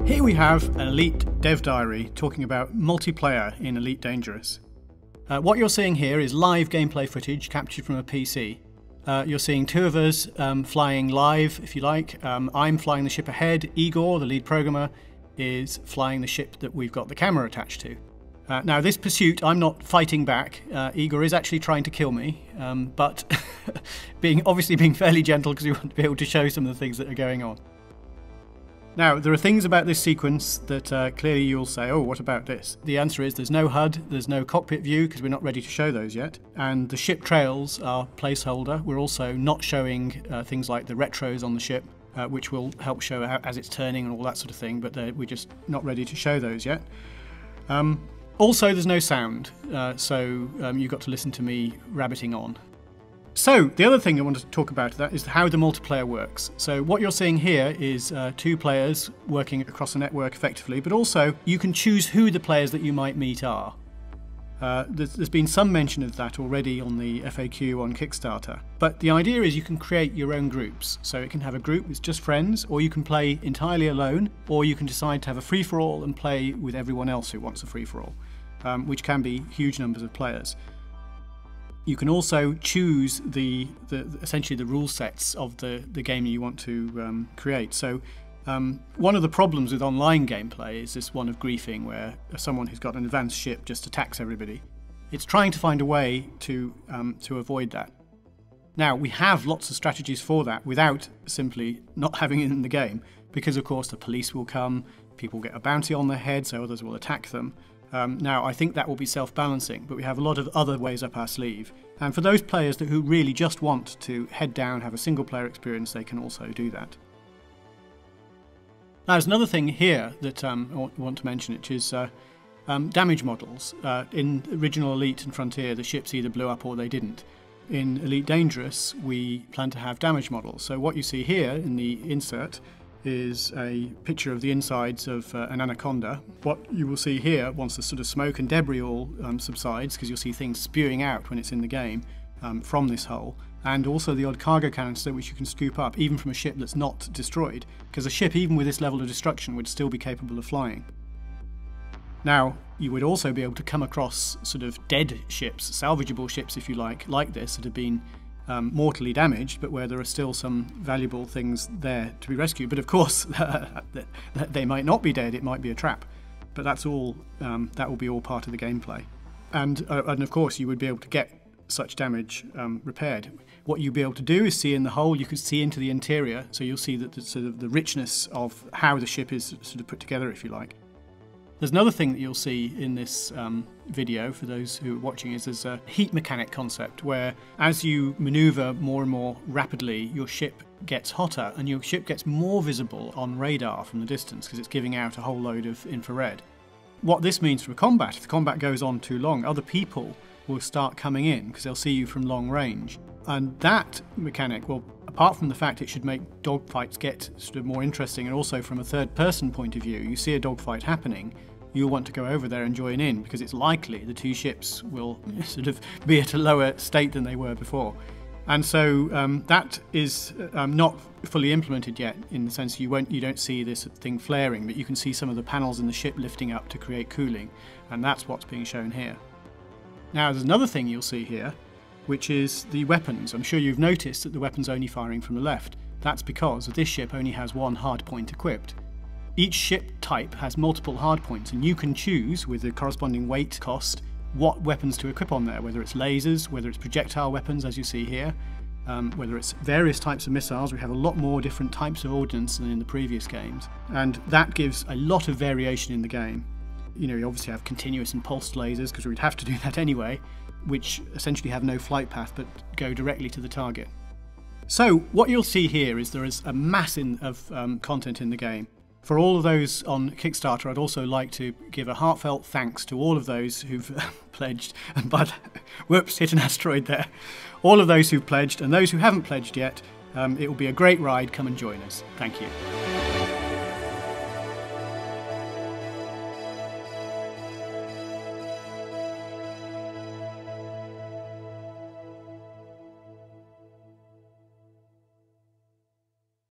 Here we have an Elite Dev Diary talking about multiplayer in EliteDangerous. What you're seeing here is live gameplay footage captured from a PC. You're seeing two of us flying live, if you like. I'm flying the ship ahead. Igor, the lead programmer, is flying the ship that we've got the camera attached to. Now this pursuit, I'm not fighting back. Igor is actually trying to kill me, but obviously being fairly gentle because we want to be able to show some of the things that are going on. Now, there are things about this sequence that clearly you'll say, oh, what about this? The answer is there's no HUD, there's no cockpit view because we're not ready to show those yet. And the ship trails are placeholder. We're also not showing things like the retros on the ship, which will help show as it's turning and all that sort of thing, but we're just not ready to show those yet. Also, there's no sound, so you've got to listen to me rabbiting on. So, the other thing I wanted to talk about is how the multiplayer works. So what you're seeing here is two players working across a network effectively, but also you can choose who the players that you might meet are. There's been some mention of that already on the FAQ on Kickstarter. But the idea is you can create your own groups. So it can have a group with just friends, or you can play entirely alone, or you can decide to have a free-for-all and play with everyone else who wants a free-for-all, which can be huge numbers of players. You can also choose essentially the rule sets of the game you want to create. So one of the problems with online gameplay is this one of griefing, where someone who's got an advanced ship just attacks everybody. It's trying to find a way to avoid that. Now, we have lots of strategies for that without simply not having it in the game, because of course the police will come, people get a bounty on their head, so others will attack them. Now, I think that will be self-balancing, but we have a lot of other ways up our sleeve. And for those players who really just want to head down, have a single-player experience, they can also do that. Now, there's another thing here that I want to mention, which is damage models. In original Elite and Frontier, the ships either blew up or they didn't. In EliteDangerous, we plan to have damage models. So what you see here in the insert is a picture of the insides of an anaconda. What you will see here, once the sort of smoke and debris all subsides, because you'll see things spewing out when it's in the game from this hull, and also the odd cargo canister which you can scoop up, even from a ship that's not destroyed, because a ship, even with this level of destruction, would still be capable of flying. Now, you would also be able to come across sort of dead ships, salvageable ships if you like this, that have been mortally damaged, but where there are still some valuable things there to be rescued. But of course, they might not be dead, it might be a trap. But that's all, that will be all part of the gameplay. And of course, you would be able to get such damage repaired. What you'll be able to do is see in the hull, you can see into the interior, so you'll see that the richness of how the ship is sort of put together, if you like. There's another thing that you'll see in this video, for those who are watching, is there's a heat mechanic concept where as you maneuver more and more rapidly, your ship gets hotter and your ship gets more visible on radar from the distance because it's giving out a whole load of infrared. What this means for combat, if the combat goes on too long, other people will start coming in because they'll see you from long range. And that mechanic, well, apart from the fact it should make dogfights get sort of more interesting, and also from a third-person point of view, you see a dogfight happening, you'll want to go over there and join in because it's likely the two ships will sort of be at a lower state than they were before. And so that is not fully implemented yet, in the sense you don't see this thing flaring, but you can see some of the panels in the ship lifting up to create cooling, and that's what's being shown here. Now, there's another thing you'll see here, which is the weapons. I'm sure you've noticed that the weapon's only firing from the left. That's because this ship only has one hardpoint equipped. Each ship type has multiple hardpoints, and you can choose, with the corresponding weight cost, what weapons to equip on there, whether it's lasers, whether it's projectile weapons, as you see here, whether it's various types of missiles. We have a lot more different types of ordnance than in the previous games, and that gives a lot of variation in the game. You know, you obviously have continuous and pulsed lasers, because we'd have to do that anyway, which essentially have no flight path but go directly to the target. So what you'll see here is there is a mass of content in the game. For all of those on Kickstarter, I'd also like to give a heartfelt thanks to all of those who've pledged, but whoops, hit an asteroid there. All of those who've pledged, and those who haven't pledged yet, it will be a great ride. Come and join us. Thank you.